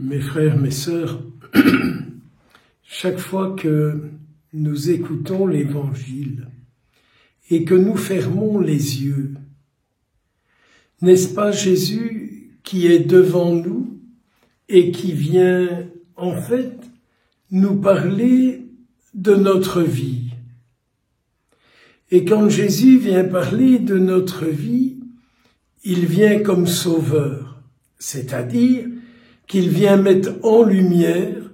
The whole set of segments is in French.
Mes frères, mes sœurs, chaque fois que nous écoutons l'Évangile et que nous fermons les yeux, n'est-ce pas Jésus qui est devant nous et qui vient en fait nous parler de notre vie? Et quand Jésus vient parler de notre vie, il vient comme sauveur, c'est-à-dire qu'il vient mettre en lumière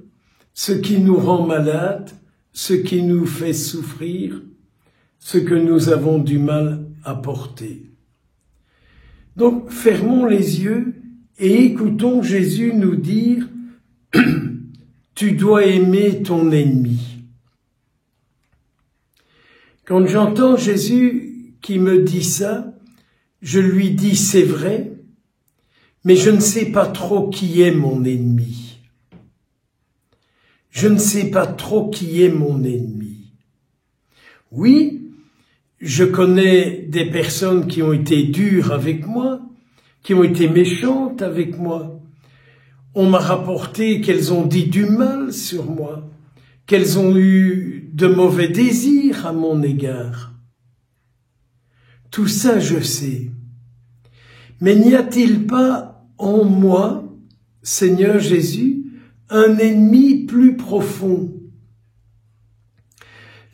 ce qui nous rend malades, ce qui nous fait souffrir, ce que nous avons du mal à porter. Donc, fermons les yeux et écoutons Jésus nous dire « Tu dois aimer ton ennemi ». Quand j'entends Jésus qui me dit ça, je lui dis « C'est vrai ». Mais je ne sais pas trop qui est mon ennemi. Je ne sais pas trop qui est mon ennemi. Oui, je connais des personnes qui ont été dures avec moi, qui ont été méchantes avec moi. On m'a rapporté qu'elles ont dit du mal sur moi, qu'elles ont eu de mauvais désirs à mon égard. Tout ça, je sais. Mais n'y a-t-il pas en moi, Seigneur Jésus, un ennemi plus profond?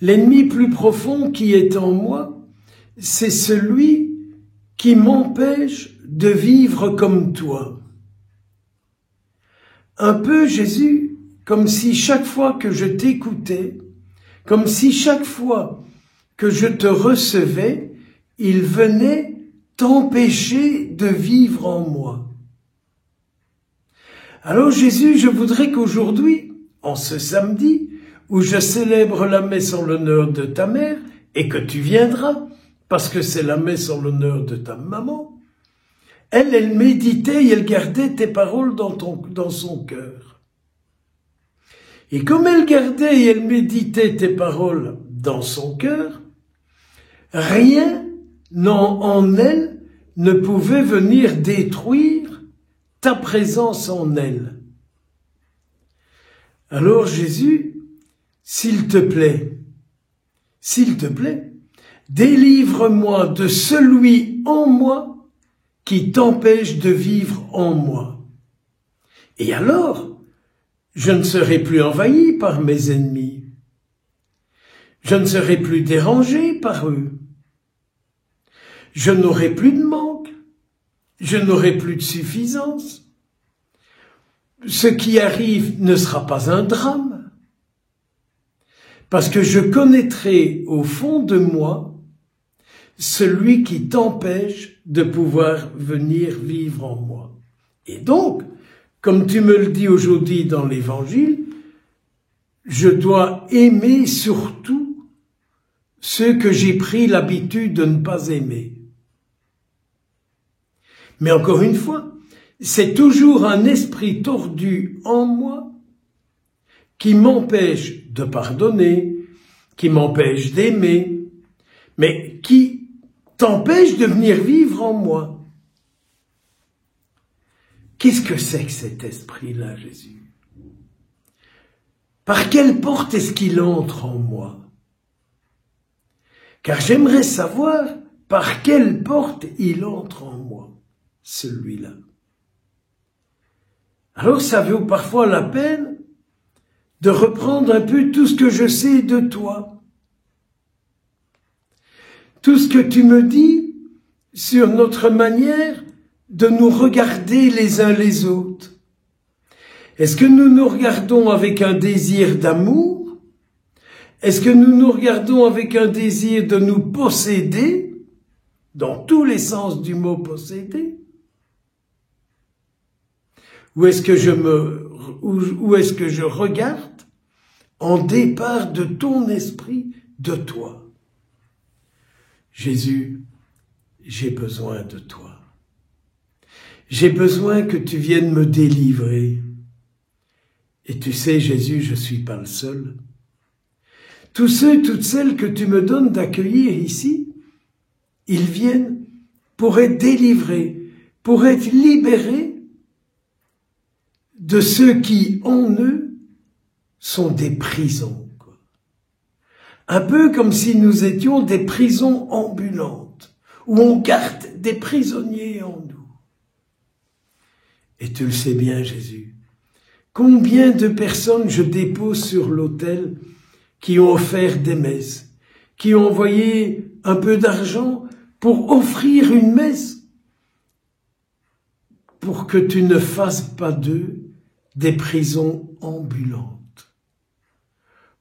L'ennemi plus profond qui est en moi, c'est celui qui m'empêche de vivre comme toi. Un peu, Jésus, comme si chaque fois que je t'écoutais, comme si chaque fois que je te recevais, il venait t'empêcher de vivre en moi. Alors Jésus, je voudrais qu'aujourd'hui, en ce samedi, où je célèbre la messe en l'honneur de ta mère, et que tu viendras, parce que c'est la messe en l'honneur de ta maman, elle méditait et elle gardait tes paroles dans son cœur. Et comme elle gardait et elle méditait tes paroles dans son cœur, rien en elle ne pouvait venir détruire ta présence en elle. Alors Jésus, s'il te plaît, délivre-moi de celui en moi qui t'empêche de vivre en moi. Et alors, je ne serai plus envahi par mes ennemis. Je ne serai plus dérangé par eux. Je n'aurai plus de manque. Je n'aurai plus de suffisance. Ce qui arrive ne sera pas un drame, parce que je connaîtrai au fond de moi celui qui t'empêche de pouvoir venir vivre en moi. Et donc, comme tu me le dis aujourd'hui dans l'Évangile, je dois aimer surtout ceux que j'ai pris l'habitude de ne pas aimer. Mais encore une fois, c'est toujours un esprit tordu en moi qui m'empêche de pardonner, qui m'empêche d'aimer, mais qui t'empêche de venir vivre en moi. Qu'est-ce que c'est que cet esprit-là, Jésus? Par quelle porte est-ce qu'il entre en moi? Car j'aimerais savoir par quelle porte il entre en moi, celui-là. Alors ça vaut parfois la peine de reprendre un peu tout ce que je sais de toi. Tout ce que tu me dis sur notre manière de nous regarder les uns les autres. Est-ce que nous nous regardons avec un désir d'amour? Est-ce que nous nous regardons avec un désir de nous posséder, dans tous les sens du mot posséder? Ou est-ce que je regarde en départ de ton esprit, de toi? Jésus, j'ai besoin de toi. J'ai besoin que tu viennes me délivrer. Et tu sais, Jésus, je ne suis pas le seul. Tous ceux, toutes celles que tu me donnes d'accueillir ici, ils viennent pour être délivrés, pour être libérés de ceux qui, en eux, sont des prisons, quoi. Un peu comme si nous étions des prisons ambulantes, où on garde des prisonniers en nous. Et tu le sais bien, Jésus, combien de personnes je dépose sur l'autel qui ont offert des messes, qui ont envoyé un peu d'argent pour offrir une messe, pour que tu ne fasses pas d'eux des prisons ambulantes.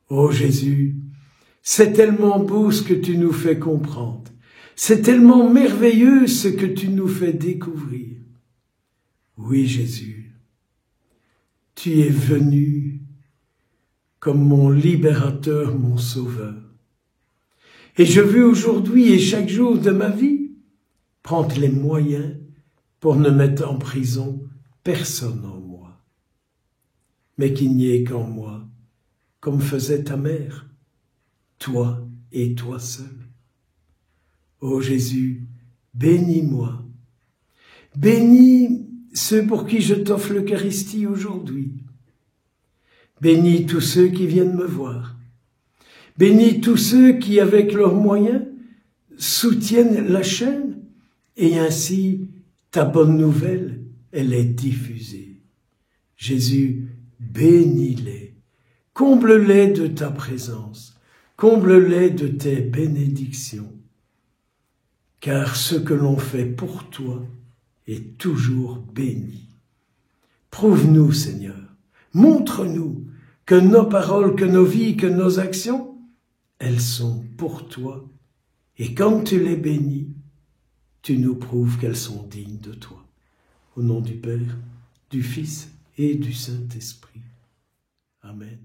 Oh Jésus, c'est tellement beau ce que tu nous fais comprendre. C'est tellement merveilleux ce que tu nous fais découvrir. Oui Jésus, tu es venu comme mon libérateur, mon sauveur. Et je veux aujourd'hui et chaque jour de ma vie prendre les moyens pour ne mettre en prison personne en moi, mais qu'il n'y ait qu'en moi, comme faisait ta mère, toi et toi seul. Ô Jésus, bénis-moi, bénis ceux pour qui je t'offre l'Eucharistie aujourd'hui, bénis tous ceux qui viennent me voir, bénis tous ceux qui, avec leurs moyens, soutiennent la chaîne, et ainsi ta bonne nouvelle, elle est diffusée. Jésus, bénis-les, comble-les de ta présence, comble-les de tes bénédictions, car ce que l'on fait pour toi est toujours béni. Prouve-nous, Seigneur, montre-nous que nos paroles, que nos vies, que nos actions, elles sont pour toi, et quand tu les bénis, tu nous prouves qu'elles sont dignes de toi. Au nom du Père, du Fils et du Saint-Esprit. Amen.